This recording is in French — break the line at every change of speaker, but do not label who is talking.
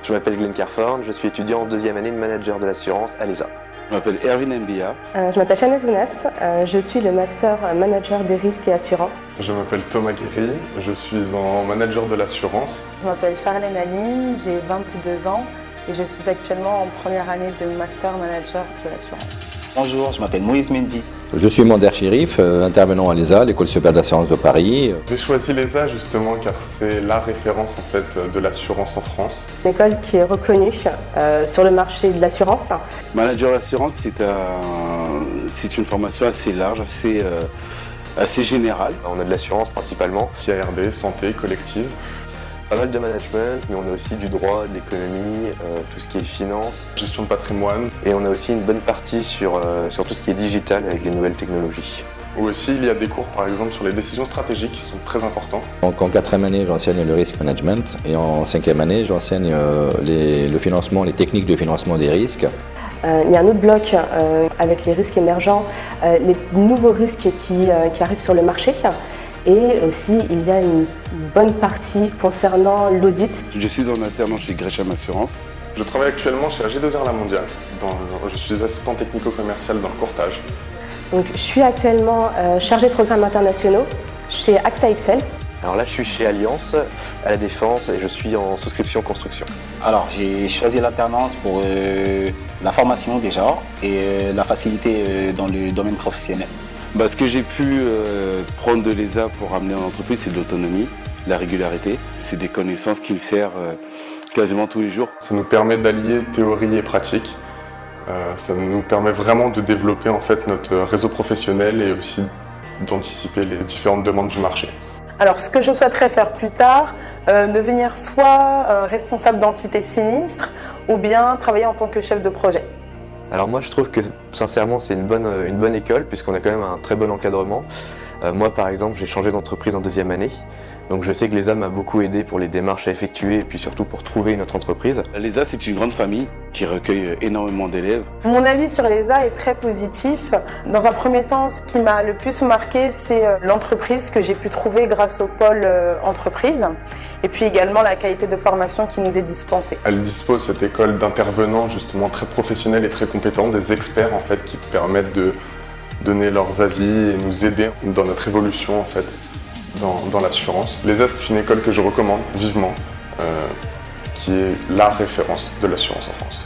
Je m'appelle Glenn Carforn, je suis étudiant en deuxième année de manager de l'assurance à l'ESA.
Je m'appelle Erwin Mbia.
Je m'appelle Chanez Ounas, je suis le master manager des risques et assurances.
Je m'appelle Thomas Guéry, je suis en manager de l'assurance.
Je m'appelle Charlène Aline, j'ai 22 ans et je suis actuellement en première année de master manager de l'assurance.
Bonjour, je m'appelle Moïse Mendy.
Je suis Mander Chérif, intervenant à l'ESA, l'École supérieure d'assurance de Paris.
J'ai choisi l'ESA justement car c'est la référence en fait de l'assurance en France.
Une école qui est reconnue sur le marché de l'assurance.
Manager d'assurance, c'est une formation assez large, assez générale.
On a de l'assurance principalement.
IARD, santé, collective.
Pas mal de management, mais on a aussi du droit, de l'économie, tout ce qui est finance.
Gestion de patrimoine.
Et on a aussi une bonne partie sur tout ce qui est digital avec les nouvelles technologies.
Ou aussi il y a des cours par exemple sur les décisions stratégiques qui sont très importants.
Donc en quatrième année, j'enseigne le risk management et en cinquième année, j'enseigne le financement, les techniques de financement des risques.
Il y a un autre bloc avec les risques émergents, les nouveaux risques qui arrivent sur le marché. Et aussi, il y a une bonne partie concernant l'audit.
Je suis en alternance chez Gresham Assurance.
Je travaille actuellement chez AG2R La Mondiale. Je suis assistant technico-commercial dans le courtage.
Donc, je suis actuellement chargée de programmes internationaux chez AXA XL.
Alors là, je suis chez Allianz, à la Défense, et je suis en souscription construction.
Alors, j'ai choisi l'alternance pour la formation déjà et la facilité dans le domaine professionnel.
Ce que j'ai pu prendre de l'ESA pour amener en entreprise, c'est de l'autonomie, la régularité. C'est des connaissances qui me servent quasiment tous les jours.
Ça nous permet d'allier théorie et pratique. Ça nous permet vraiment de développer en fait notre réseau professionnel et aussi d'anticiper les différentes demandes du marché.
Alors ce que je souhaiterais faire plus tard, devenir soit responsable d'entité sinistre ou bien travailler en tant que chef de projet.
Alors moi je trouve que sincèrement c'est une bonne école puisqu'on a quand même un très bon encadrement. Moi par exemple j'ai changé d'entreprise en deuxième année, donc je sais que l'ESA m'a beaucoup aidé pour les démarches à effectuer et puis surtout pour trouver une autre entreprise.
L'ESA c'est une grande famille qui recueille énormément d'élèves.
Mon avis sur l'ESA est très positif. Dans un premier temps, ce qui m'a le plus marqué, c'est l'entreprise que j'ai pu trouver grâce au pôle entreprise et puis également la qualité de formation qui nous est dispensée.
Elle dispose cette école d'intervenants justement très professionnels et très compétents, des experts en fait qui permettent de donner leurs avis et nous aider dans notre évolution en fait dans l'assurance. L'ESA c'est une école que je recommande vivement, qui est la référence de l'assurance en France.